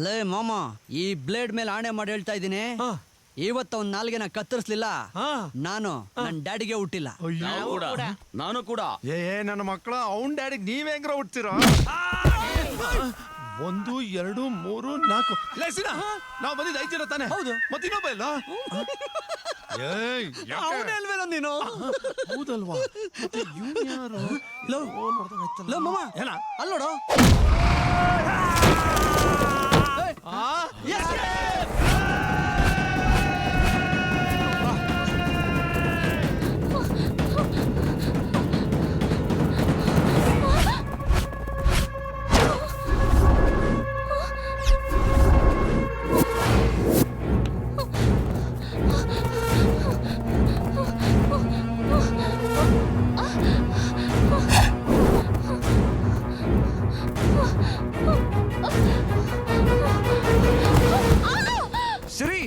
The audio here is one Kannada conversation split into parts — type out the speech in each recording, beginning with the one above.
ಲೇ ಮಾಮ, ಈ ಬ್ಲೇಡ್ ಮೇಲೆ ಆಣೆ ಮಾಡಿ ಹೇಳ್ತಾ ಇದ್ದೀನಿ, ಇವತ್ತು ಅವ್ನ ನಾಲ್ಗೆನ ಕತ್ತರಿಸ್ಲಿಲ್ಲ ನಾನು ನನ್ನ ಡ್ಯಾಡಿಗೆ ಹುಟ್ಟಿಲ್ಲ. ನಾನು ಕೂಡ ನನ್ನ ಮಕ್ಕಳ ಅವನ್ ಡ್ಯಾಡಿಗೆ ನೀವ್ ಹೆಂಗ್ರ ಹುಡ್ತೀರ? 1 2 3 4 ನಾವು ಬಂದಿದ್ದು 5 ಜನ ತಾನೆ? ಹೌದು. ಮತ್ತಿನ್ನೊಬ್ಬ ಇಲ್ಲ? ಅವನೇ ಅಲ್ವೇನೋ ನೀನು? ಹೌದಲ್ವಾ? ಮಾಮ ಅಲ್ಲೋಡು. ಸಿರಿ,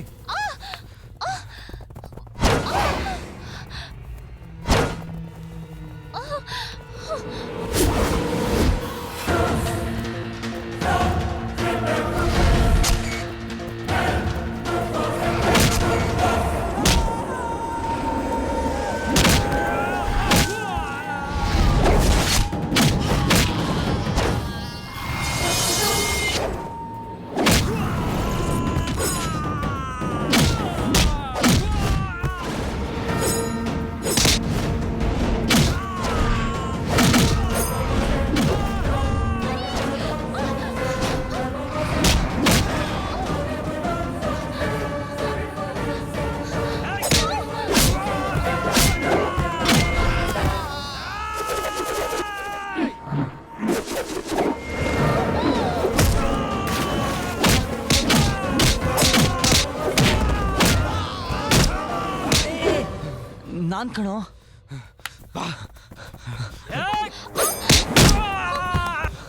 ನಾನ್ ಕಣೋ.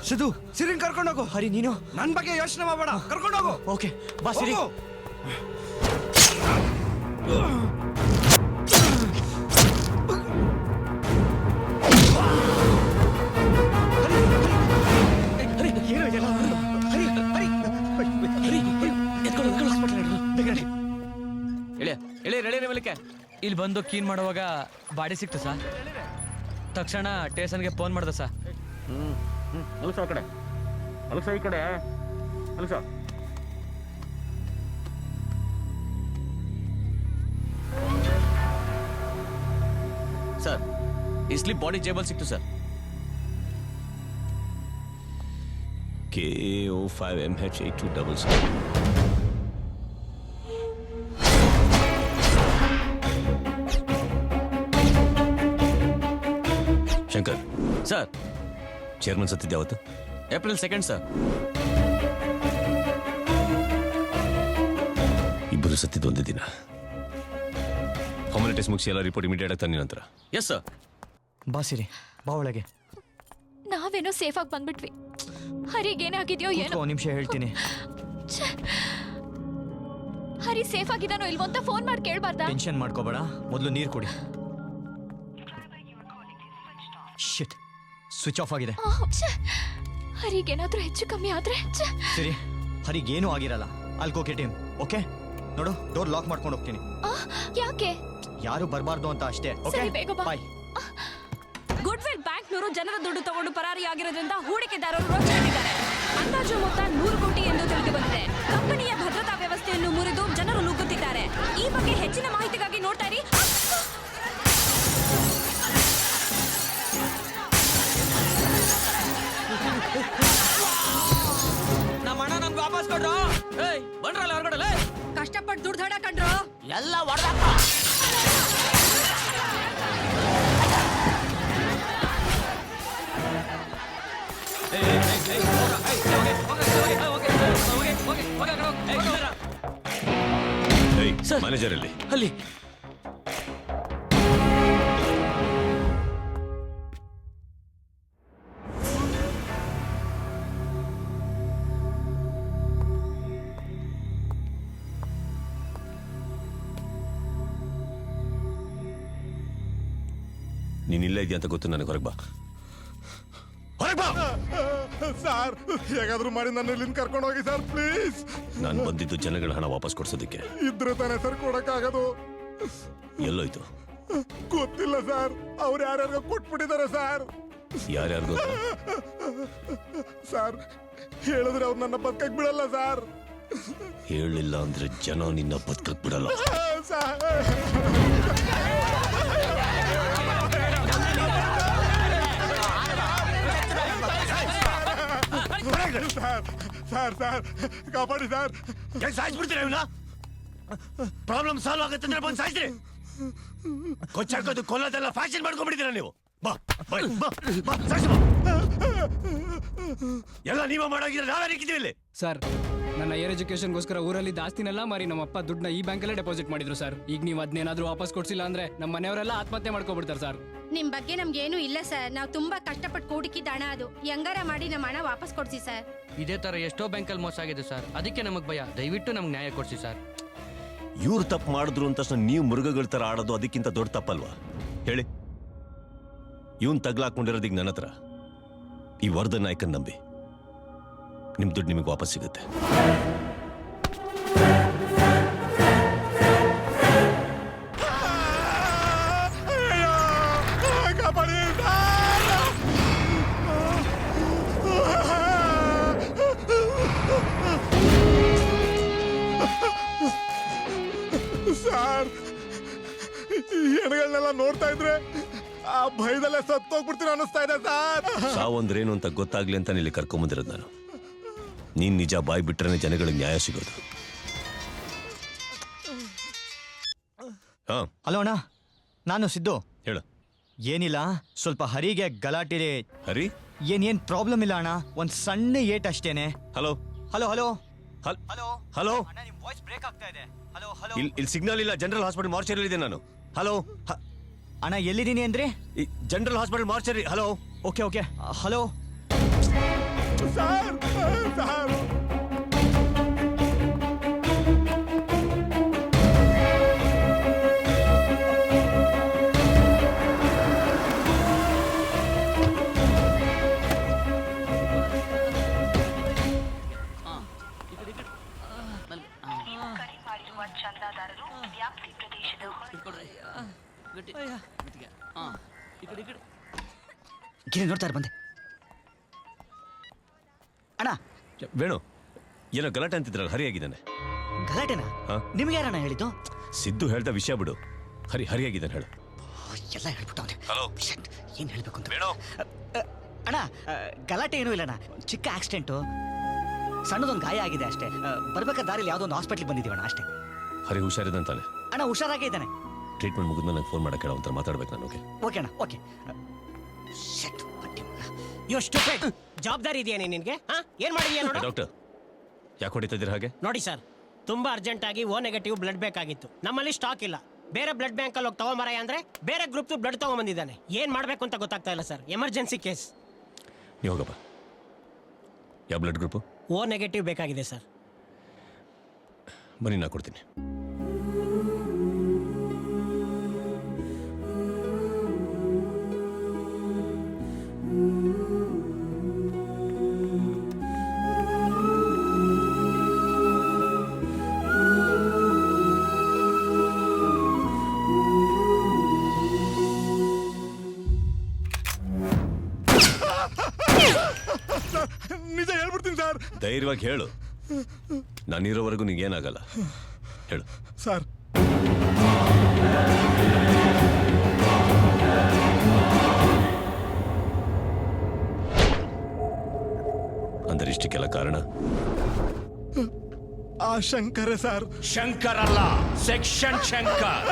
ಸಿದ್ದು, ಸಿರಿನ್ ಕರ್ಕೊಂಡೋಗು. ಹರಿ ನೀನು ನನ್ ಬಗ್ಗೆ ಯೋಚನೆ ಮಾಡಬೇಡ, ಕರ್ಕೊಂಡೋಗು. ಓಕೆ ಬಾ ಸಿರಿ. ಇಲ್ಲಿ ಬಂದು ಕ್ಲೀನ್ ಮಾಡುವಾಗ ಬಾಡಿ ಸಿಕ್ತು ಸರ್. ತಕ್ಷಣ ಸ್ಟೇಷನ್ಗೆ ಫೋನ್ ಮಾಡ್ದೆ ಸರ್. ಅಲ್ಸ ಆ ಕಡೆ, ಅಲ್ಸ ಈ ಕಡೆ, ಅಲ್ಸ. ಸರ್, ಈ ಸ್ಲಿಪ್ ಬಾಡಿ ಜೇಬಲ್ ಸಿಕ್ತು sir. KO5MH8277. Shankar sir, chairman ಸತ್ತಿದ್ದೆ ಯಾವತ್ತು? April 2 sir. ಇಬ್ಬರು ಸತ್ತಿದ್ದು ಒಂದೇ ದಿನ. ಫಾರ್ಮಾಲಿಟೀಸ್ ಮುಗಿಸಿ ಎಲ್ಲ ರಿಪೋರ್ಟ್ ಇಮಿಡಿಯೇಟ್ ಆಗಿ ತನ್ನಿ ನಂತರ. Yes sir. ಬಾ ಸಿರಿ, ಬಾ ಒಳಗೆ. ನಾವೇನೋ ಸೇಫ್ ಆಗಿ ಬಂದ್ಬಿಟ್ವಿ. ಹರಿಗೇನಾಗಿದೆಯೋ ಏನೋ. ಒಂದು ನಿಮಿಷ ಹೇಳ್ತೀನಿ. ಹರಿ ಸೇಫ್ ಆಗಿದಾನೋ ಇಲ್ವೋ ಅಂತ ಫೋನ್ ಮಾಡಿ ಕೇಳಬಾರ್ದಾ? ಟೆನ್ಷನ್ ಮಾಡ್ಕೋಬೇಡ, ಮೊದಲು ನೀರು ಕುಡಿ. ಶಿಟ್, ಸ್ವಿಚ್ ಆಫ್ ಆಗಿದೆ. ಹರಿಗೇನಾದ್ರೂ ಹೆಚ್ಚು ಕಮ್ಮಿ ಆದ್ರೆ? ಸರಿ, ಹರಿಗೇನೂ ಆಗಿರಲ್ಲ. ಅಲ್ಕೋ ಟೀಮ್, ಓಕೆ? ನೋಡು, ಡೋರ್ ಲಾಕ್ ಮಾಡ್ಕೊಂಡು ಹೋಗ್ತೀನಿ. ಯಾಕೆ? ಯಾರು ಬರಬಾರ್ದು ಅಂತ ಅಷ್ಟೇ. ಓಕೆ, ಬಾಯ್. ಗುಡ್ವಿಲ್ ಬ್ಯಾಂಕ್ನವರು ಜನರ ದುಡ್ಡು ತಗೊಂಡು ಪರಾರಿಯಾಗಿರೋದ್ರಿಂದ ಹೂಡಿಕೆದಾರರು ರೋಚನೆಗಿದ್ದಾರೆ. ಅಂದಾಜು ಮೊತ್ತ 100 ಕೋಟಿ ಎಂದು ತಿಳಿದು ಬಂದಿದೆ. ಕಂಪನಿಯ ಭದ್ರತಾ ವ್ಯವಸ್ಥೆಯನ್ನು ಮುರಿದು ಜನರು ನುಗ್ಗುತ್ತಿದ್ದಾರೆ. ಈ ಬಗ್ಗೆ ಹೆಚ್ಚಿನ ಮಾಹಿತಿಗಾಗಿ ನೋಡ್ತಾ ಇರಿ. ನಮ್ಮ ಅಣ್ಣ ನಮ್ಗೆ ವಾಪಸ್ ಕೊಡ್ರು. ಬಂದ್ರಲ್ಲ ಹೊರಗಡೆ. ಕಷ್ಟಪಟ್ಟು ದುಡ್ಡು ಹಣ ಕಂಡ್ರು ಎಲ್ಲ ಹೊಡೆದಾಕ. ಮ್ಯಾನೇಜರ್ ಅಲ್ಲಿ ಅಲ್ಲಿ ನೀನಿಲ್ಲ ಇದೆಯಾ ಅಂತ ಗೊತ್ತು ನನಗೆ. ಹೊರಗೆ ಬಾ, ಹೊರಗೆ ಬಾ. ಸರ್ ಹೇಗಾದ್ರೂ ಮಾಡಿ ನನ್ನ ಇಲ್ಲಿಂದ ಕರ್ಕೊಂಡು ಹೋಗಿ ಸರ್ ಪ್ಲೀಸ್. ನಾನು ಬಂದಿದ್ದು ಜನಗಳ ಹಣ ವಾಪಸ್ ಕೊಡ್ಸೋದಕ್ಕೆ. ಇದ್ರೆ ತಾನೇ ಸರ್ ಕೊಡಕ್ಕಾಗೋದು. ಎಲ್ಲೋಯ್ತು? ಗೊತ್ತಿಲ್ಲ ಸರ್, ಅವ್ರು ಯಾರ್ಯಾರಿಗೋ ಕೊಟ್ಬಿಟ್ಟಿದ್ದಾರೆ ಸರ್. ಯಾರ್ಯಾರಿಗೋ? ಸರ್ ಹೇಳಿದ್ರೆ ಅವ್ರು ನನ್ನ ಬದುಕಕ್ ಬಿಡಲ್ಲ ಸರ್. ಹೇಳಿಲ್ಲ ಅಂದ್ರೆ ಜನ ನಿನ್ನ ಬದುಕಕ್ ಬಿಡಲ್ಲ. ಸರ್ ಕಾಪಾಡಿ ಸರ್. ಸಾಯಿಸ್ಬಿಡ್ತೀರ ಪ್ರಾಬ್ಲಮ್ ಸಾಲ್ವ್ ಆಗುತ್ತೆ ಅಂದ್ರೆ ಬಂದು ಸಾಯಿಸ್ರಿ. ಕೊಚ್ಚಾಕೋದು ಕೊಲ್ಲೋದೆಲ್ಲ ಫ್ಯಾಷನ್ ಮಾಡ್ಕೊಂಡ್ಬಿಟ್ಟಿದ್ದೀರ ನೀವು. ಬಾ ಬಾ ಬಾ ಬಾ ಸಾಯಿಸು ಬಾ. ಎಲ್ಲ ನೀವೇ ಮಾಡೋಗಿದ್ರೆ ನಾವೇ ನಿಂತಿದ್ದೀವಿ ಇಲ್ಲಿ. ಸರ್ ನನ್ನ ಏರ್ ಎಜುಕೇಶನ್ಗೋಸ್ಕರ ಊರಲ್ಲಿ ಆಸ್ತಿನೆಲ್ಲ ಮಾರಿ ನಮ್ಮಪ್ಪ ದುಡ್ಡನ್ನ ಈ ಬ್ಯಾಂಕಲ್ಲೇ ಡೆಪಾಸಿಟ್ ಮಾಡಿದ್ರು ಸರ್. ಈಗ ನೀವು ಅದನ್ನೇನಾದ್ರೂ ವಾಪಸ್ ಕೊಡ್ಸಿಲ್ಲ ಅಂದ್ರೆ ನಮ್ಮ ಮನೆಯವರೆಲ್ಲ ಆತ್ಮಹತ್ಯೆ ಮಾಡ್ಕೊಬಿಡ್ತಾರೆ ಸರ್. ನಿಮ್ ಬಗ್ಗೆ ನಮ್ಗೇನು ಇಲ್ಲ ಸರ್. ನಾವು ತುಂಬಾ ಕಷ್ಟಪಟ್ಟು ಕೂಡಿಕಿದ್ದ ಹಣ ಅದು. ಹೆಂಗಾರ ಮಾಡಿ ನಮ್ಮ ಹಣ ವಾಪಸ್ ಕೊಡ್ಸಿ ಸರ್. ಇದೇ ತರ ಎಷ್ಟೋ ಬ್ಯಾಂಕಲ್ಲಿ ಮೋಸ ಆಗಿದೆ ಸರ್. ಅದಕ್ಕೆ ನಮಗ್ ಭಯ. ದಯವಿಟ್ಟು ನಮ್ಗೆ ನ್ಯಾಯ ಕೊಡ್ಸಿ ಸರ್. ಇವ್ರು ತಪ್ಪು ಮಾಡಿದ್ರು ಅಂತ ನೀವು ಮೃಗಗಳ ತರ ಆಡೋದು ಅದಕ್ಕಿಂತ ದೊಡ್ಡ ತಪ್ಪಲ್ವಾ ಹೇಳಿ? ಇವನ್ ತಗ್ಲಾಕೊಂಡಿರೋದೀಗ ನನ್ನ ಹತ್ರ. ಈ ವರ್ಧ ನಾಯಕನ್ ನಂಬಿ ನಿಮ್ ದುಡ್ಡು ನಿಮಗೆ ವಾಪಸ್ ಸಿಗುತ್ತೆ. ಕಾಪಾಡಿ ಸರ್. ಈ ಹೆಣಗಳನ್ನೆಲ್ಲ ನೋಡ್ತಾ ಇದ್ರೆ ಆ ಭಯದಲ್ಲೇ ಸತ್ತೋಗ್ಬಿಡ್ತೀನಿ ಅನ್ನಿಸ್ತಾ ಇದೆ ಸರ್. ಸಾವಂದ್ರೇನು ಅಂತ ಗೊತ್ತಾಗ್ಲಿ ಅಂತ ಇಲ್ಲಿ ಕರ್ಕೊಂಬಂದಿರೋದು ನಾನು. ನೀನ್ ನಿಜ ಬಾಯ್ ಬಿಟ್ರೆ ಜನಗಳಿಗೆ ನ್ಯಾಯ ಸಿಗೋದು. ಹಾ ಹಲೋ ಅಣ್ಣ, ನಾನು ಸಿದ್ದು. ಹೇಳ. ಏನಿಲ್ಲ, ಸ್ವಲ್ಪ ಹರಿಗೆ ಗಲಾಟೆ. ಹರಿ ಏನ್ ಪ್ರಾಬ್ಲಮ್ ಇಲ್ಲ ಅಣ್ಣ, ಒಂದ್ ಸಣ್ಣ ಏಟ್ ಅಷ್ಟೇನೆ. Hello hello hello hello hello. ನಿಮ್ ವಾಯ್ಸ್ ಬ್ರೇಕ್ ಆಗ್ತಾ ಇದೆ. Hello hello. ಇಲ್ಲಿ ಸಿಗ್ನಲ್ ಇಲ್ಲ. ಜನರಲ್ ಹಾಸ್ಪಿಟಲ್ ಮಾರ್ಚರಿ ಇದೆ ನಾನು. ಹಲೋ ಅಣ್ಣ ಎಲ್ಲಿದ್ದೀನಿ ಅಂದ್ರೆ? General hospital mortuary. Hello. Okay okay. Hello sir sir. Giri ನೋಡ್ತಾರೆ ಬಂದೆ. ಅಣ್ಣ ವೇಣು, ಏನೋ ಗಲಾಟೆ ಅಂತಿದ್ರಲ್ಲ, ಹರಿಯಾಗಿದ್ದಾನೆ. ಗಲಾಟೆನಾ? ನಿಮ್ಗೆ ಯಾರಣ್ಣ ಹೇಳಿದ್ದು? ಸಿದ್ದು ಹೇಳ್ದ ವಿಷಯ ಬಿಡು. ಹರಿಯಾಗಿದ್ದಾನೆ ಹೇಳು. ಎಲ್ಲ ಹೇಳ್ಬಿಟ್ಟವ್ರೆ. ಹಲೋ. ಏನ್ ಹೇಳ್ಬೇಕು ಅಂತ. ವೇಣು ಅಣ್ಣ ಗಲಾಟೆ ಏನೂ ಇಲ್ಲಣ್ಣ, ಚಿಕ್ಕ ಆಕ್ಸಿಡೆಂಟು, ಸಣ್ಣದೊಂದು ಗಾಯ ಆಗಿದೆ ಅಷ್ಟೇ. ಬರ್ಬೇಕಾದ ದಾರಿಲಿ ಯಾವುದೋ ಒಂದು ಹಾಸ್ಪಿಟ್ಲಿಗೆ ಬಂದಿದ್ದೀವಣ್ಣ ಅಷ್ಟೇ. ಹರಿ ಹುಷಾರಿದಂತಾನೆ? ಅಣ್ಣ ಹುಷಾರಾಗೇ ಇದ್ದಾನೆ. ಟ್ರೀಟ್ಮೆಂಟ್ ಮುಗಿದ್ಮೇಲೆ ನಂಗೆ ಫೋನ್ ಮಾಡಕ್ಕೆ ಹೇಳೋ ಒಂಥರ ಮಾತಾಡ್ಬೇಕು ನಾನು. ಓಕೆ ಓಕೆ ಅಣ್ಣ ಓಕೆ. ಎಷ್ಟು ಜವಾಬ್ದಾರಿ ಇದೆಯಾ ನಿನ್ಗೆ? ಏನ್ ಮಾಡಿದ್ಯಾ ನೋಡಿ. ಡಾಕ್ಟರ್ ಯಾಕೆ ಹೊಡಿತಾ ಇದ್ದೀರಾ ಹಾಗೆ? ನೋಡಿ ಸರ್, ತುಂಬಾ ಅರ್ಜೆಂಟ್ ಆಗಿ ಓ ನೆಗೆಟಿವ್ ಬ್ಲಡ್ ಬೇಕಾಗಿತ್ತು. ನಮ್ಮಲ್ಲಿ ಸ್ಟಾಕ್ ಇಲ್ಲ. ಬೇರೆ ಬ್ಲಡ್ ಬ್ಯಾಂಕ್ ಅಲ್ಲಿ ಹೋಗಿ ತಗೊಂಬರಾಯ ಅಂದ್ರೆ ಬೇರೆ ಗ್ರೂಪ್ ಬ್ಲಡ್ ತಗೊಂಡ್ಬಂದಿದ್ದಾನೆ. ಏನ್ ಮಾಡ್ಬೇಕು ಅಂತ ಗೊತ್ತಾಗ್ತಾ ಇಲ್ಲ ಸರ್. Emergency case. ನೀವು ಹೋಗಪ್ಪ. ಯಾವ ಬ್ಲಡ್ ಗ್ರೂಪು? ಓ ನೆಗೆಟಿವ್ ಬೇಕಾಗಿದೆ ಸರ್. ಬನ್ನಿ, ನಾ ಕೊಡ್ತೀನಿ. ನಿಜ ಹೇಳ್ಬಿಡ್ತೀನಿ ಸರ್. ಧೈರ್ಯವಾಗಿ ಹೇಳು. ನಾನಿರೋವರೆಗೂ ನಿಂಗೇನಾಗಲ್ಲ. ಹೇಳು ಸರ್. ಅಂದ್ರೆ ಇಷ್ಟಕ್ಕೆಲ್ಲ ಕಾರಣ ಆ ಶಂಕರೇ ಸರ್. ಶಂಕರ್ ಅಲ್ಲ, ಸೆಕ್ಷನ್ ಶಂಕರ್.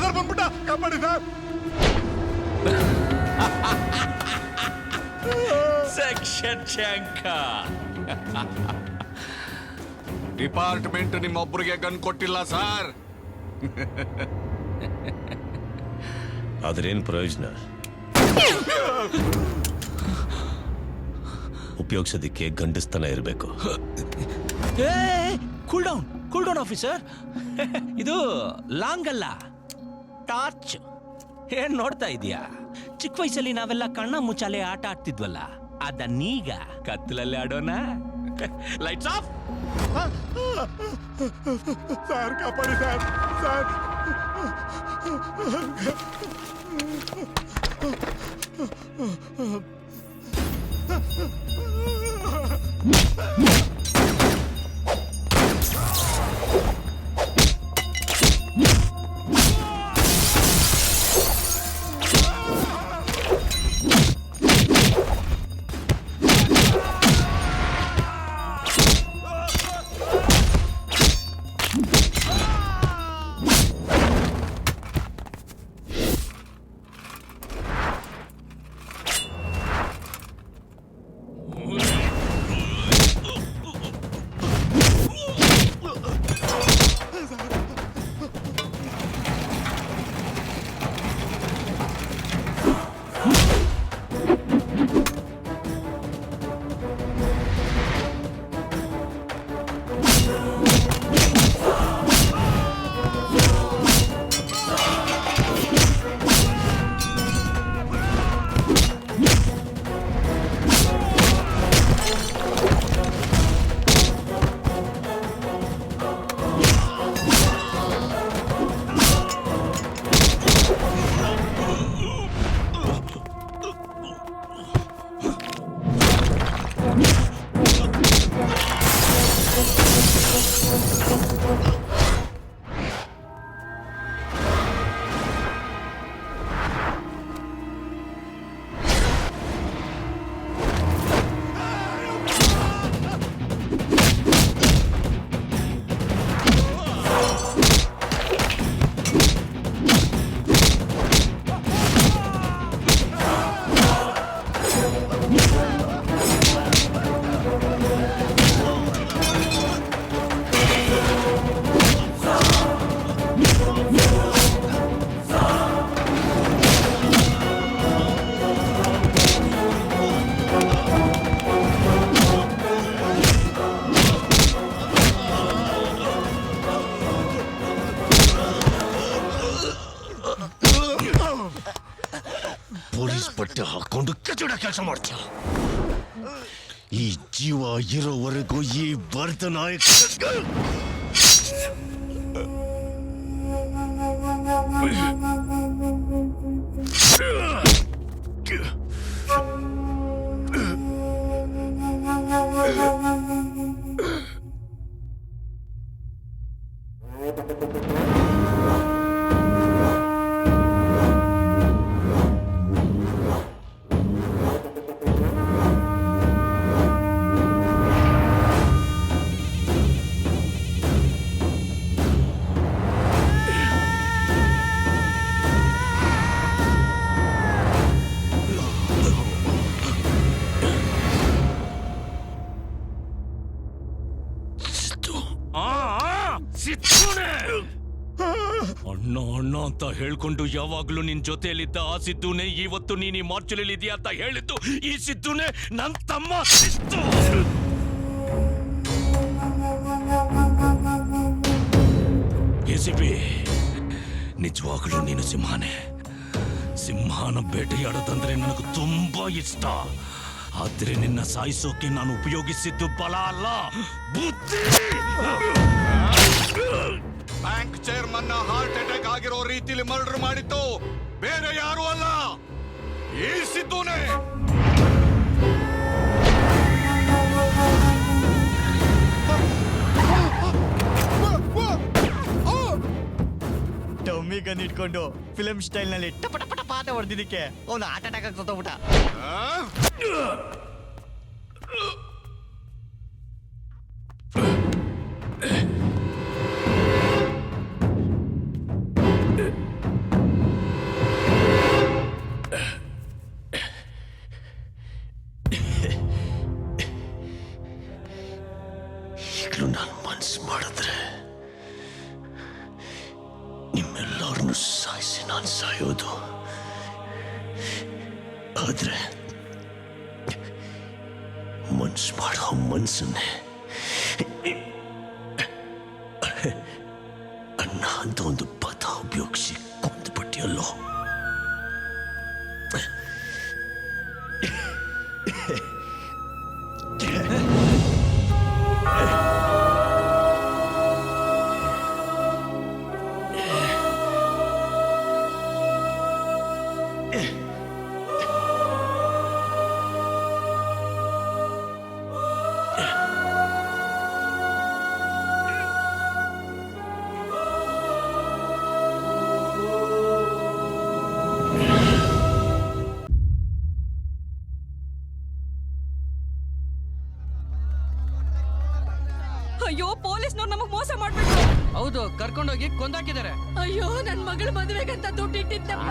ಸರ್ ಬಂದ್ಬಿಟ್ಟ ಕಾಪಾಡಿ ಸರ್. ಸೆಕ್ಷನ್ ಶಂಕರ್. ಡಿಪಾರ್ಟ್ಮೆಂಟ್ ನಿಮ್ಮೊಬ್ಬರಿಗೆ ಗನ್ ಕೊಟ್ಟಿಲ್ಲ ಸರ್. ಆದ್ರೇನ್ ಪ್ರಯೋಜನ? ಉಪಯೋಗಿಸೋದಿಕ್ಕೆ ಗಂಡಸ್ತನ ಇರಬೇಕು. Cool down officer. ಇದು ಲಾಂಗ್ ಅಲ್ಲ, ಟಾರ್ಚ್. ಏನ್ ನೋಡ್ತಾ ಇದೀಯಾ? ಚಿಕ್ಕ ವಯಸ್ಸಲ್ಲಿ ನಾವೆಲ್ಲ ಕಣ್ಣ ಮುಚ್ಚಾಲೆ ಆಟ ಆಡ್ತಿದ್ವಲ್ಲ, ಅದನ್ನೀಗ ಕತ್ತಲಲ್ಲಿ ಆಡೋಣ. Lights off. ಸರ್ ಕಾಪಾಡಿ ಸರ್. ಸರ್ ಪೊಲೀಸ್ ಬಟ್ಟೆ ಹಾಕೊಂಡು ಕಚಡ ಕೆಲಸ ಮಾಡ್ತೀಯ. ಈ ಜೀವ ಇರೋವರೆಗೂ ಈ ಭರತನಾಯಕ ಅಣ್ಣ ಅಣ್ಣ ಅಂತ ಹೇಳ್ಕೊಂಡು ಯಾವಾಗ್ಲೂ ನಿನ್ ಜೊತೆಯಲ್ಲಿದ್ದ ಆ ಸಿದ್ದುನೇ ಇವತ್ತು ನೀನ್ ಈ ಮಾರ್ಚುಲಲ್ಲಿ ಇದೆಯಾ ಅಂತ ಹೇಳಿದ್ದು ಈ ಸಿದ್ದುನೇ ನನ್ ತಮ್ಮ ಸಿದ್ದು. ಎಸಿಬಿ ನಿಜವಾಗ್ಲೂ ನೀನು ಸಿಂಹನೇ. ಸಿಂಹನ ಬೇಟೆಯಾಡೋದಂದ್ರೆ ನನಗೆ ತುಂಬಾ ಇಷ್ಟ. ಆದ್ರೆ ನಿನ್ನ ಸಾಯಿಸೋಕೆ ನಾನು ಉಪಯೋಗಿಸಿದ್ದು ಬಲ ಅಲ್ಲ, ಬುದ್ಧಿ. ಬ್ಯಾಂಕ್ ಚೇರ್ಮನ್ ಹಾರ್ಟ್ ಅಟ್ಯಾಕ್ ಆಗಿರೋ ರೀತಿಲಿ ಮರ್ಡರ್ ಮಾಡಿತ್ತು ಬೇರೆ ಯಾರು ಅಲ್ಲ, ಈ ಸಿದ್ದುನೇ. ಡಮ್ಮಿ ಗನ್ ಇಟ್ಕೊಂಡು ಫಿಲಂ ಸ್ಟೈಲ್ ನಲ್ಲಿ ಟಪ ಟಪ ಟಪ ಅಂತ ಹೊಡೆದಿದ್ದಕ್ಕೆ ಅವನು ಹಾರ್ಟ್ ಅಟ್ಯಾಕ್ ಆಗಿ ಸತ್ತೋಗ್ಬಿಟ್ಟ. ಈಗಲೂ ನಾನು ಮನ್ಸು ಮಾಡಿದ್ರೆ ನಿಮ್ಮೆಲ್ಲರನ್ನು ಸಾಯಿಸಿ ನಾನು ಸಾಯೋದು. ಆದ್ರೆ ಮನ್ಸು ಮಾಡೋ ಮನ್ಸನ್ನೇ ಅಣ್ಣ ಅಂತ ಒಂದು ಪದ ಉಪಯೋಗಿಸಿ ಕೊಂದ್ಬಿಟ್ಟಿಯಲ್ಲೋ. ಅಯ್ಯೋ ಪೊಲೀಸ್ನವ್ರು ನಮಗ್ ಮೋಸ ಮಾಡ್ಬಿಟ್ರು. ಹೌದು, ಕರ್ಕೊಂಡೋಗಿ ಕೊಂದಾಕಿದ್ದಾರೆ. ಅಯ್ಯೋ ನನ್ ಮಗಳ ಮದುವೆಗಂತ ದುಡ್ಡು ಇಟ್ಟಿದ್ದಪ್ಪ.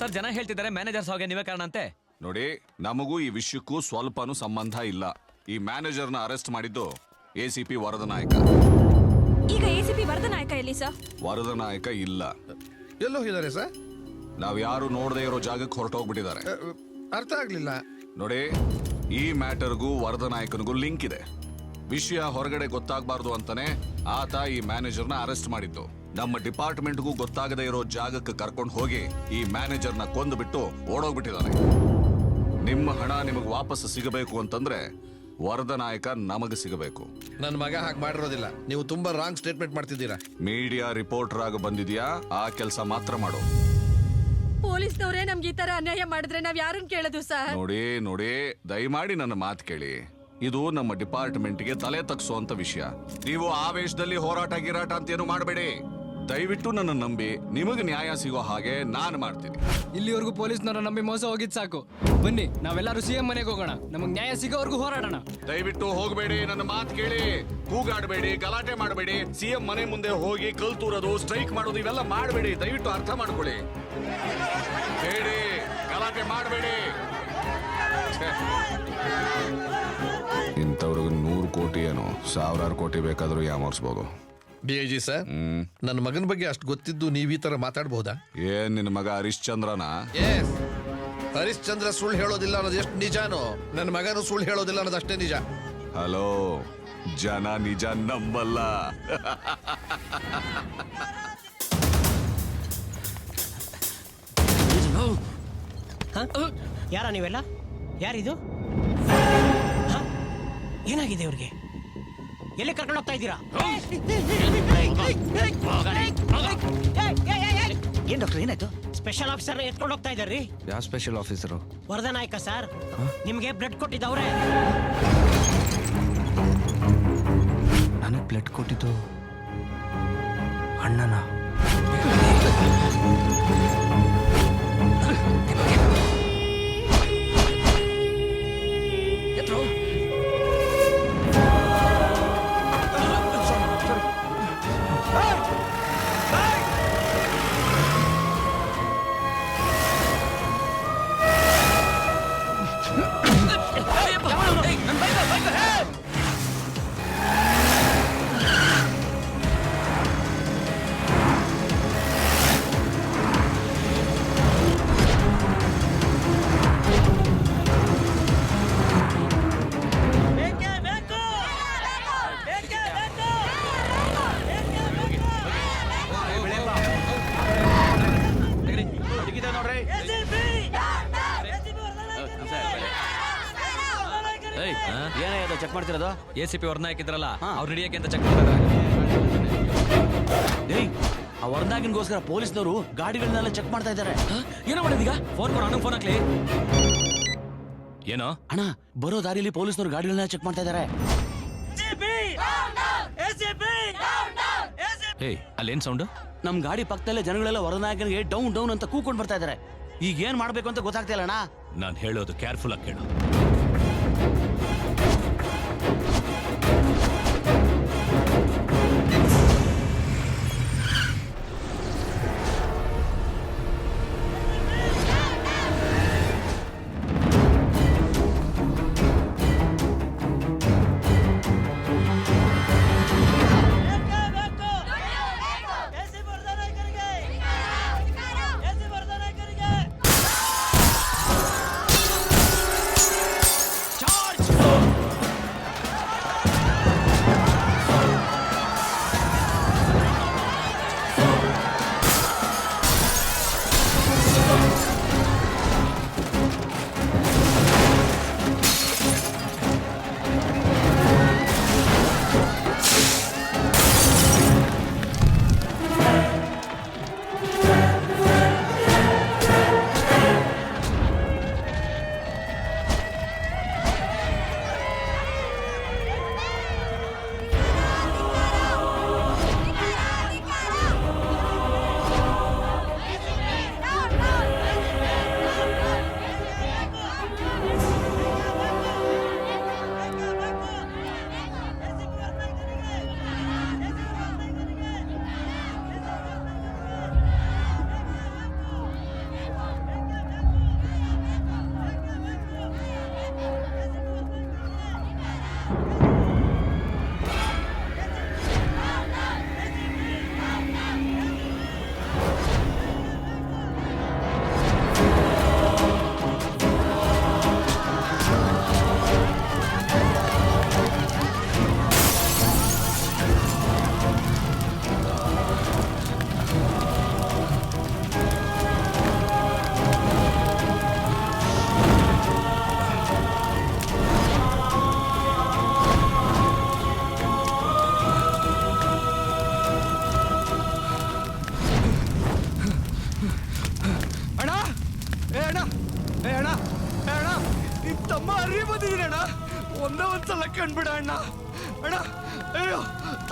ಸರ್, ಜನ ಹೇಳ್ತಿದ್ದಾರೆ ಮ್ಯಾನೇಜರ್ ಸಾವ್ಗೆ ನೀವೇ ಕಾರಣ ಅಂತೆ. ನೋಡಿ, ನಮಗೂ ಈ ವಿಷಯಕ್ಕೂ ಸ್ವಲ್ಪನೂ ಸಂಬಂಧ ಇಲ್ಲ. ಈ ಮ್ಯಾನೇಜರ್ನ ಅರೆಸ್ಟ್ ಮಾಡಿದ್ದು ACP ವರದನಾಯಕ. ಈಗ ACP ವರದನಾಯಕ ಎಲ್ಲಿ ಸರ್? ವರದನಾಯಕ ಇಲ್ಲ. ಎಲ್ಲೋ ಹೋಗಿದ್ದಾರೆ ಸರ್? ನಾವ್ ಯಾರು ನೋಡದೆ ಇರೋ ಜಾಗಕ್ಕೆ ಹೊರಟೋಗ್ಬಿಟ್ಟಿದ್ದಾರೆ. ಅರ್ಥ ಆಗ್ಲಿಲ್ಲ. ನೋಡಿ, ಈ ಮ್ಯಾಟರ್ಗೂ ವರದನಾಯಕನಿಗೂ ಲಿಂಕ್ ಇದೆ. ವಿಷಯ ಹೊರಗಡೆ ಗೊತ್ತಾಗಬಾರ್ದು ಅಂತಾನೆ ಆತ ಈ ಮ್ಯಾನೇಜರ್ನ ಅರೆಸ್ಟ್ ಮಾಡಿದ್ದು. ನಮ್ಮ ಡಿಪಾರ್ಟ್ಮೆಂಟ್ಗೂ ಗೊತ್ತಾಗದೆ ಇರೋ ಜಾಗಕ್ಕೆ ಕರ್ಕೊಂಡು ಹೋಗಿ ಈ ಮ್ಯಾನೇಜರ್ನ ಕೊಂದು ಬಿಟ್ಟು ಓಡೋಗ್ಬಿಟ್ಟಿದ್ದಾನೆ. ನಿಮ್ಮ ಹಣ ನಿಮಗೆ ವಾಪಸ್ ಸಿಗಬೇಕು ಅಂತಂದ್ರೆ ವರದನಾಯಕ ನಮಗೆ ಸಿಗಬೇಕು. ನನ್ನ ಮಗ ಹಾಗೆ ಮಾಡಿರೋದಿಲ್ಲ. ನೀವು ತುಂಬಾ ರಾಂಗ್ ಸ್ಟೇಟ್ಮೆಂಟ್ ಮಾಡ್ತಿದ್ದೀರಾ. ಮೀಡಿಯಾ ರಿಪೋರ್ಟರ್ ಆಗಿ ಬಂದಿದ್ಯಾ, ಆ ಕೆಲಸ ಮಾತ್ರ ಮಾಡು. ಪೊಲೀಸ್ನವರೇ ನಮ್ಗೆ ಈ ತರ ಅನ್ಯಾಯ ಮಾಡಿದ್ರೆ ನಾವ್ ಯಾರನ್ನ ಕೇಳೋದು ಸರ್? ನೋಡಿ, ದಯಮಾಡಿ ನನ್ನ ಮಾತು ಕೇಳಿ. ಇದು ನಮ್ಮ ಡಿಪಾರ್ಟ್ಮೆಂಟ್ಗೆ ತಲೆ ತಗ್ಸುವಂತ ವಿಷಯ. ನೀವು ಆವೇಶದಲ್ಲಿ ಹೋರಾಟ ಗಿರಾಟ ಅಂತ ಏನು ಮಾಡಬೇಡಿ. ದಯವಿಟ್ಟು ನನ್ನ ನಂಬಿ, ನಿಮಗೆ ನ್ಯಾಯ ಸಿಗೋ ಹಾಗೆ ನಾನು ಮಾಡ್ತೀನಿ. ಇಲ್ಲಿವರೆಗೂ ಪೊಲೀಸ್ನವರ ನಂಬಿ ಮೋಸ ಹೋಗಿದ್ ಸಾಕು. ಬನ್ನಿ, ನಾವೆಲ್ಲರೂ CM ಮನೆಗೆ ಹೋಗೋಣ. ನಮಗ್ ನ್ಯಾಯ ಸಿಗೋವರೆಗೂ ಹೋರಾಡೋಣ. ದಯವಿಟ್ಟು ಹೋಗಬೇಡಿ, ನನ್ನ ಮಾತು ಕೇಳಿ. ಕೂಗಾಡಬೇಡಿ, ಗಲಾಟೆ ಮಾಡಬೇಡಿ. CM ಮನೆ ಮುಂದೆ ಹೋಗಿ ಕಲ್ ತೂರೋದು, ಸ್ಟ್ರೈಕ್ ಮಾಡೋದು ಇವೆಲ್ಲ ಮಾಡಬೇಡಿ. ದಯವಿಟ್ಟು ಅರ್ಥ ಮಾಡ್ಕೊಳ್ಳಿ. ಬೇಡಿ, ಗಲಾಟೆ ಮಾಡಬೇಡಿ. ಇಂಥವ್ರಿಗೆ 100 ಕೋಟಿ ಏನು 1000 ಕೋಟಿ ಬೇಕಾದ್ರೂ ಯಾಮರ್ಸ್ಬೋದು. DIG ಸರ್, ನನ್ನ ಮಗನ ಬಗ್ಗೆ ಅಷ್ಟು ಗೊತ್ತಿದ್ದು ನೀವು ಈ ತರ ಮಾತಾಡಬಹುದಾ? ಏನ್ ನಿನ್ನ ಮಗ ಹರಿಶ್ಚಂದ್ರನ? ಹರಿಶ್ಚಂದ್ರ ಸುಳ್ಳು ಹೇಳೋದಿಲ್ಲ ಅನ್ನೋದು ಎಷ್ಟು ನಿಜಾನೋ, ನನ್ನ ಮಗನು ಸುಳ್ಳು ಹೇಳೋದಿಲ್ಲ ಅನ್ನೋದು ಅಷ್ಟೇ ನಿಜ. ಹಲೋ, ಜನ ನಿಜ ನಂಬಲ್ಲ. ಯಾರ ನೀವೆಲ್ಲ? ಯಾರಿದು? ಹ? ಏನಾಗಿದೆ ಇವ್ರಿಗೆ? ಎಲ್ಲಿ ಕರ್ಕೊಂಡು ಹೋಗ್ತಾ ಇದ್ದೀರಾ? ಏನ್ ಡಾಕ್ಟರ್, ಏನಾಯ್ತು? ಸ್ಪೆಷಲ್ ಆಫೀಸರ್ ಎತ್ಕೊಂಡು ಹೋಗ್ತಾ ಇದ್ದಾರ್ರಿ. ಯಾವ ಸ್ಪೆಷಲ್ ಆಫೀಸರು? ವರದನಾಯಕ ಸರ್, ನಿಮ್ಗೆ ಬ್ಲಡ್ ಕೊಟ್ಟಿದ್ದವ್ರೆ. ನನಗೆ ಬ್ಲಡ್ ಕೊಟ್ಟಿದ್ದು ಅಣ್ಣನ? ಚೆಕ್ ಮಾಡ್ತಿರೋದು? ACP ವರದನಾಯಕ ಇದ್ರಲ್ಲ, ಅವ್ರು ಹಿಡಿಯಕ್ಕೆ ಅಂತ ಚೆಕ್ ಮಾಡ್ತಾರೆ. ಆ ವರದನಾಯಕನಿಗೋಸ್ಕರ ಪೊಲೀಸ್ನವರು ಗಾಡಿಗಳನ್ನೆಲ್ಲ ಚೆಕ್ ಮಾಡ್ತಾ ಇದ್ದಾರೆ. ಏನೋ ಮಾಡಿದೀಗ? ಫೋನ್ ಕೊಡು, ಅಣ್ಣಂಗೆ ಫೋನ್ ಹಾಕ್ಲಿ. ಏನೋ ಅಣ್ಣ, ಬರೋ ದಾರಿಯಲ್ಲಿ ಪೊಲೀಸ್ನವರು ಗಾಡಿಗಳನ್ನ ಚೆಕ್ ಮಾಡ್ತಾ ಇದ್ದಾರೆ. ಅಲ್ಲೇನ್ ಸೌಂಡ್? ನಮ್ ಗಾಡಿ ಪಕ್ಕದಲ್ಲೇ ಜನಗಳೆಲ್ಲ ವರದನಾಯಕನಿಗೆ ಡೌನ್ ಡೌನ್ ಅಂತ ಕೂಕೊಂಡು ಬರ್ತಾ ಇದ್ದಾರೆ. ಈಗ ಏನ್ ಮಾಡ್ಬೇಕು ಅಂತ ಗೊತ್ತಾಗ್ತಿಲ್ಲ ಅಣ್ಣ. ನಾನು ಹೇಳೋದು ಕೇರ್ಫುಲ್ ಆಗಿ ಕೇಳು. ಅಣ್ಣ ಏ ಅಣ್ಣ ಏ ಅಣ್ಣ ನಿನ್ ತಮ್ಮ ಅರಿ ಬಂದಿದ್ದೀನಿ ಅಣ್ಣ. ಒಂದ್ಸಲ ಕಂಡ್ಬಿಡ ಅಣ್ಣ. ಅಣ್ಣ ಅಯ್ಯೋ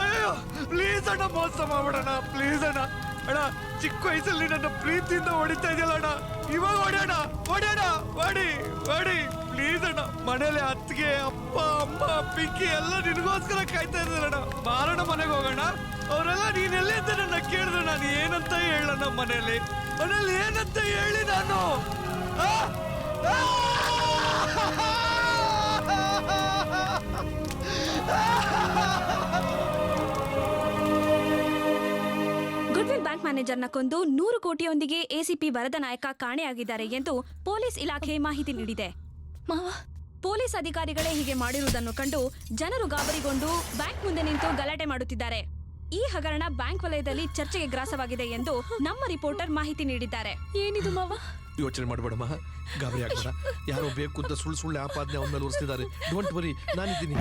ಅಯ್ಯೋ ಪ್ಲೀಸ್ ಅಣ್ಣ, ಮೋಸ ಮಾಡ್ಬಿಡಣ್ಣ ಪ್ಲೀಸ್ ಅಣ್ಣ. ಅಣ್ಣ ಚಿಕ್ಕ ವಯಸ್ಸಲ್ಲಿ ನನ್ನ ಪ್ರೀತಿಯಿಂದ ಹೊಡಿತಾ ಇದೆಯಲ್ಲ ಅಣ್ಣ, ಇವಾಗ ಹೊಡ್ಯಾಣ ಹೊಡ್ಯಾಣ ಹೊಡಿ ಹೊಡಿ ಪ್ಲೀಸ್ ಅಣ್ಣ. ಮನೇಲಿ ಅತ್ತಿಗೆ ಅಪ್ಪ ಅಮ್ಮ ಪಿಂಕಿ ಎಲ್ಲ ನಿನಗೋಸ್ಕರ ಕಾಯ್ತಾ ಇದ್ದಾರಣ್ಣ. ಬಾರಣ್ಣ ಮನೆಗೆ ಹೋಗೋಣ. ಅವರೆಲ್ಲ ನೀನೆಲ್ಲೇ ಅಂತ ನನ್ನ ಕೇಳಿದ್ರೆ ನಾನು ಏನಂತ ಹೇಳಣ್ಣ? ಮನೇಲಿ ಏನಂತ ಹೇಳಿ ನಾನು? ಗುಡ್ವಿಲ್ ಬ್ಯಾಂಕ್ ಮ್ಯಾನೇಜರ್ನ ಕೊಂದು 100 ಕೋಟಿಯೊಂದಿಗೆ ಎಸಿಪಿ ವರದ ನಾಯಕ ಕಾಣೆಯಾಗಿದ್ದಾರೆ ಎಂದು ಪೊಲೀಸ್ ಇಲಾಖೆ ಮಾಹಿತಿ ನೀಡಿದೆ. ಪೊಲೀಸ್ ಅಧಿಕಾರಿಗಳೇ ಹೀಗೆ ಮಾಡಿರುವುದನ್ನು ಕಂಡು ಜನರು ಗಾಬರಿಗೊಂಡು ಬ್ಯಾಂಕ್ ಮುಂದೆ ನಿಂತು ಗಲಾಟೆ ಮಾಡುತ್ತಿದ್ದಾರೆ. ಈ ಹಗರಣ ಬ್ಯಾಂಕ್ ವಲಯದಲ್ಲಿ ಚರ್ಚೆಗೆ ಗ್ರಾಸವಾಗಿದೆ ಎಂದು ನಮ್ಮ ರಿಪೋರ್ಟರ್ ಮಾಹಿತಿ ನೀಡಿದ್ದಾರೆ. ಏನಿದು ಮಾವ? ಯೋಚನೆ ಮಾಡಬೇಡಮ್ಮ, ಗಾಬರಿ ಆಗ್ಬೇಡ. ಯಾರೋ ಬೇಕು ಅಂತ ಸುಳ್ಳು ಆಪಾದನೆ ಅವನ ಮೇಲೆ ಹೊರಿಸ್ತಿದ್ದಾರೆ. ಡೋಂಟ್ ವರಿ, ನಾನಿದ್ದೀನಿ.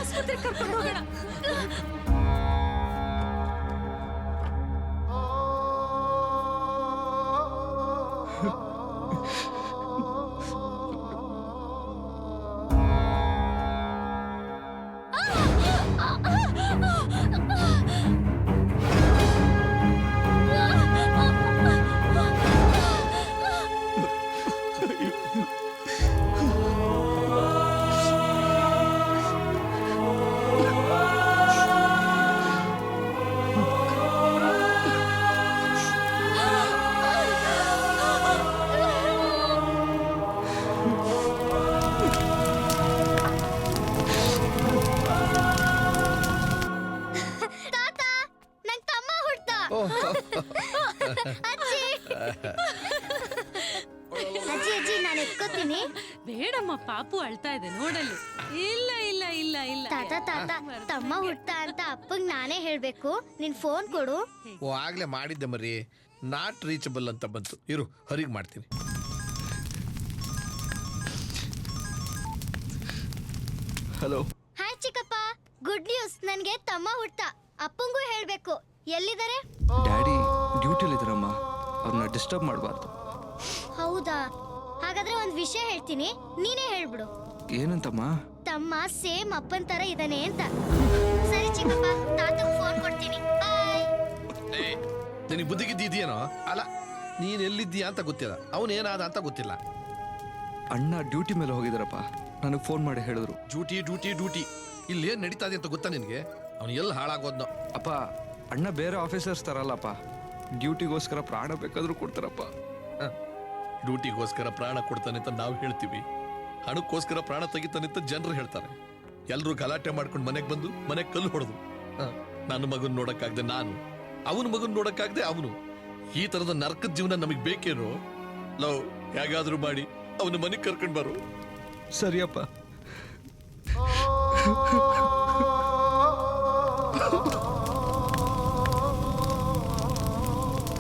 ಆಸ್ಪತ್ರೆಗೆ ಕರ್ಕೊಂಡು ಹೋಗೋಣ. ಅಜ್ಜಿ ಅಜ್ಜಿ ನಾನು ಎತ್ಕೋತೀನಿ. ಬೇಡಮ್ಮ, ಪಾಪು ಅಳ್ತಾ ಇದೆ ನೋಡಲ್ಲಿ. ಇಲ್ಲ ಇಲ್ಲ ಇಲ್ಲ ಇಲ್ಲ ತಾತ ತಾತ ತಮ್ಮ ಹುಟ್ಟ ಅಂತ ಅಪ್ಪಂಗ್ ನಾನೇ ಹೇಳ್ಬೇಕು. ನಿನ್ ಫೋನ್ ಕೊಡು. ಓ ಆಗ್ಲೇ ಮಾಡಿದ್ದೆ ಮರಿ, ನಾಟ್ ರೀಚಬಲ್ ಅಂತ ಬಂತು. ಇರು, ಹರಿಗೆ ಮಾಡ್ತೀನಿ. ಹಲೋ. ಹಾಯ್ ಚಿಕ್ಕಪ್ಪ, ಗುಡ್ ನ್ಯೂಸ್. ನನ್ಗೆ ತಮ್ಮ ಹುಟ್ಟ. ಅಪ್ಪಂಗೂ ಹೇಳ್ಬೇಕು. ಎಲ್ಲಿದ್ದಾರೆ? ಡ್ಯಾಡಿ ಡ್ಯೂಟಿಲಿ ಇದ್ರಮ್ಮ, ಅವ್ರನ್ನ ಡಿಸ್ಟರ್ಬ್ ಮಾಡಬಾರ್ದು. ಹೌದಾ? ಹಾಗಾದ್ರೆ ಒಂದ್ ವಿಷಯ ಹೇಳ್ತೀನಿ, ನೀನೇ ಹೇಳ್ಬಿಡು. ಏನಂತಮ್ಮ? ತಮ್ಮ ಸೇಮ್ ಅಪ್ಪನ್ ತರ ಇದಾನೆ ಅಂತ. ಸರಿ ಚಿಕ್ಕಪ್ಪ, ತಾತಂಗ್ ಫೋನ್ ಕೊಡ್ತೀನಿ. ಬಾಯ್. ನಿನಗೆ ಬುದ್ಧಿಗಿದ್ದೀಯೇನೋ? ಅಲ್ಲ, ನೀನ್ ಎಲ್ಲಿದ್ದೀಯಾ ಅಂತ ಗೊತ್ತಿಲ್ಲ, ಅವನ್ ಏನಾದ ಅಂತ ಗೊತ್ತಿಲ್ಲ. ಅಣ್ಣ ಡ್ಯೂಟಿ ಮೇಲೆ ಹೋಗಿದಾರಪ್ಪ, ನನಗೆ ಫೋನ್ ಮಾಡಿ ಹೇಳಿದ್ರು. ಡ್ಯೂಟಿ ಡ್ಯೂಟಿ ಡ್ಯೂಟಿ ಇಲ್ಲಿ ಏನ್ ನಡೀತಾ ಇದೆ ಅಂತ ಗೊತ್ತಾ ನಿನ್ಗೆ? ಅವ್ನು ಎಲ್ಲಿ ಹಾಳಾಗೋದ್ನೋ? ಅಪ್ಪ, ಅಣ್ಣ ಬೇರೆ ಆಫೀಸರ್ಸ್ ತರಲ್ಲಪ್ಪ, ಡ್ಯೂಟಿಗೋಸ್ಕರ ಪ್ರಾಣ ಬೇಕಾದ್ರೂ ಕೊಡ್ತಾರಪ್ಪ. ಡ್ಯೂಟಿಗೋಸ್ಕರ ಪ್ರಾಣ ಕೊಡ್ತಾನೆ ಅಂತ ನಾವು ಹೇಳ್ತೀವಿ, ಹಣಕ್ಕೋಸ್ಕರ ಪ್ರಾಣ ತೆಗಿತಾನೆ ಅಂತ ಜನರು ಹೇಳ್ತಾರೆ. ಎಲ್ರು ಗಲಾಟೆ ಮಾಡ್ಕೊಂಡು ಮನೆಗೆ ಬಂದು ಮನೆಗೆ ಕಲ್ಲು ಹೊಡೆದು, ನನ್ನ ಮಗನ್ ನೋಡಕ್ಕಾಗ್ದೆ ನಾನು, ಅವನ ಮಗನ್ ನೋಡಕ್ಕಾಗ್ದೆ ಅವನು. ಈ ತರದ ನರಕದ ಜೀವನ ನಮಗ್ ಬೇಕೇನೋ? ಲವ್ ಹೇಗಾದ್ರೂ ಮಾಡಿ ಅವನ ಮನೆಗೆ ಕರ್ಕೊಂಡ್ ಬರು. ಸರಿಯಪ್ಪ.